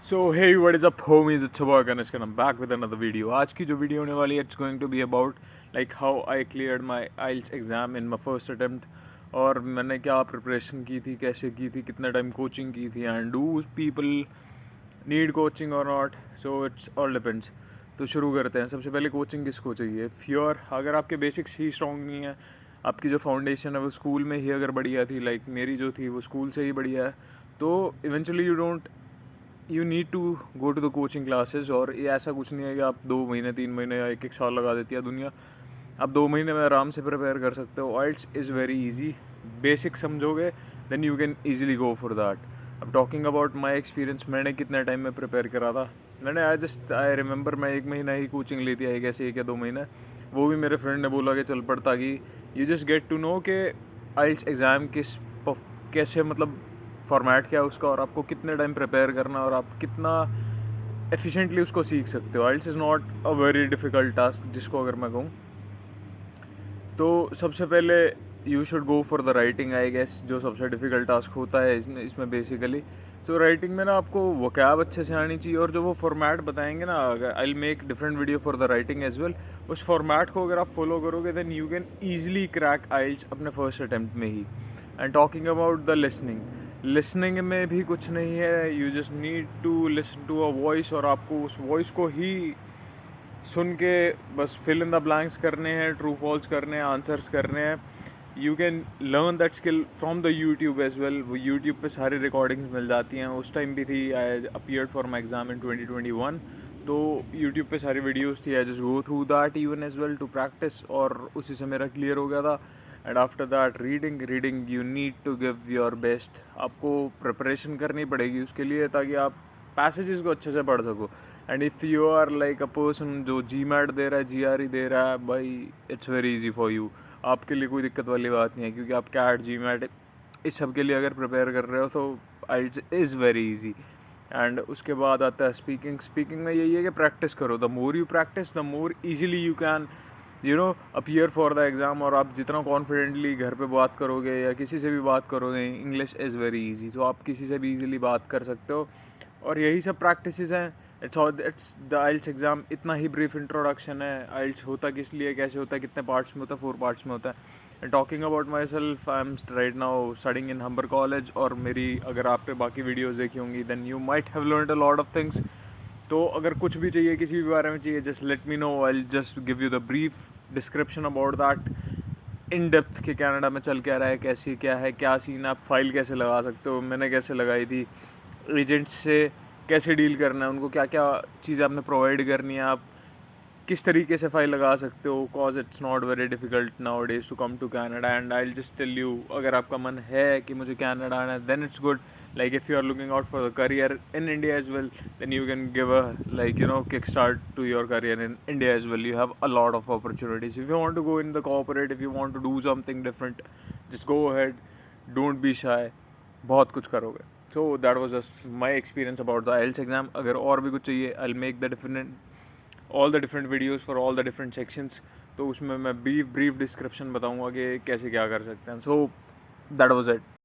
So hey what is up homies, it's your boy Ganesh and I'm back with another video। आज की जो video होने वाली है it's going to be about like how I cleared my IELTS exam in my first attempt. और मैंने क्या preparation की थी, कैसे की थी, कितना टाइम कोचिंग की थी, and do people need coaching और not. So it's all depends. तो शुरू करते हैं। सबसे पहले कोचिंग किसको चाहिए? फ्योर अगर आपके बेसिक्स ही स्ट्रॉन्ग नहीं है, आपकी जो फाउंडेशन है वो स्कूल में ही अगर बढ़िया थी, लाइक मेरी जो थी वो स्कूल से ही बढ़िया है, तो eventually you need to go to the coaching classes. और ये ऐसा कुछ नहीं है कि आप 2 महीने 3 महीने या एक साल लगा देती है दुनिया। आप 2 महीने में आराम से प्रिपेयर कर सकते हो। IELTS is very easy, basic समझोगे then you can easily go for that. अब टॉकिंग अबाउट माई एक्सपीरियंस, मैंने कितने टाइम में प्रिपेयर करा था। मैंने आई रिमेंबर मैं 1 महीना ही कोचिंग ली थी, आई कैसे 1 या 2 महीने। वो भी मेरे फ्रेंड ने बोला कि चल पड़ता कि you just get to know कि आइल्स एग्ज़ाम कैसे मतलब फॉर्मेट क्या है उसका, और आपको कितने टाइम प्रिपेयर करना और आप कितना एफिशिएंटली उसको सीख सकते हो। IELTS is not a very difficult task जिसको अगर मैं कहूँ तो सबसे पहले you should go for the writing, I guess, जो सबसे डिफ़िकल्ट टास्क होता है इसमें बेसिकली। तो राइटिंग में ना आपको वोकैब अच्छे से आनी चाहिए, और जो वो फॉर्मेट बताएंगे ना, अगर I will make different video for the writing as well, उस फॉर्मेट को अगर आप फॉलो करोगे then you can easily crack IELTS अपने फर्स्ट अटैम्प्ट में ही। And talking about the listening में भी कुछ नहीं है। You just need to listen to a voice, और आपको उस वॉइस को ही सुन के बस फिल इन द ब्लैंक्स करने हैं, ट्रू फॉल्स करने हैं, आंसर्स करने हैं। You can learn that skill from the YouTube as well. वो यूट्यूब पे सारी रिकॉर्डिंग्स मिल जाती हैं। उस टाइम भी थी, I appeared for my exam in 2021, तो यूट्यूब पे सारी वीडियोस थी। I just go through that even as well to practice, और उसी से मेरा क्लियर हो गया था। And after that reading you need to give your best. आपको प्रिपरेशन करनी पड़ेगी उसके लिए, ताकि आप पैसेजेस को अच्छे से पढ़ सको। And if you are like a person जो जी मैट दे रहा है, जी आर ई दे रहा है, भाई it's very easy for you. आपके लिए कोई दिक्कत वाली बात नहीं है, क्योंकि आप कैट जी मैट इस सब के लिए अगर प्रिपेयर कर रहे हो तो it's is very easy. And उसके बाद आता है स्पीकिंग में यही है कि प्रैक्टिस करो। The more you practice the more easily you can appear for the exam. और आप जितना कॉन्फिडेंटली घर पे बात करोगे या किसी से भी बात करोगे, इंग्लिश इज़ वेरी इजी, तो आप किसी से भी ईजिली बात कर सकते हो। और यही सब प्रैक्टिसेस हैं। It's the IELTS exam. इतना ही ब्रीफ इंट्रोडक्शन है। आइल्स होता किस लिए, कैसे होता है, कितने पार्ट्स में होता है, 4 पार्ट्स में होता है। And talking about myself, I am right now studying in Humber college. और मेरी अगर आपने बाकी वीडियोज़ देखी होंगी then you might have learned a lot of things. तो अगर कुछ भी चाहिए, किसी भी बारे में चाहिए, just let me know, I just give you the brief description about that in depth कि कनाडा में चल क्या रहा है, कैसे क्या है, क्या सीन है, आप फाइल कैसे लगा सकते हो, मैंने कैसे लगाई थी, एजेंट्स से कैसे डील करना है, उनको क्या क्या चीज़ें आपने प्रोवाइड करनी है, आप किस तरीके से फ़ाइल लगा सकते हो। Cause it's not very difficult nowadays to come to Canada. And I will just tell you, अगर आपका मन है कि मुझे कैनेडा आना है then it's good. Like if you are looking out for the career in India as well, then you can give a kick start to your career in India as well. You have a lot of opportunities. If you want to go in the corporate, if you want to do something different, just go ahead. Don't be shy. बहुत कुछ करोगे। So that was just my experience about the IELTS exam. अगर और भी कुछ चाहिए, I'll make the all the different videos for all the different sections. तो उसमें मैं ब्रीफ डिस्क्रिप्शन बताऊँगा कि कैसे क्या कर सकते हैं। So that was it.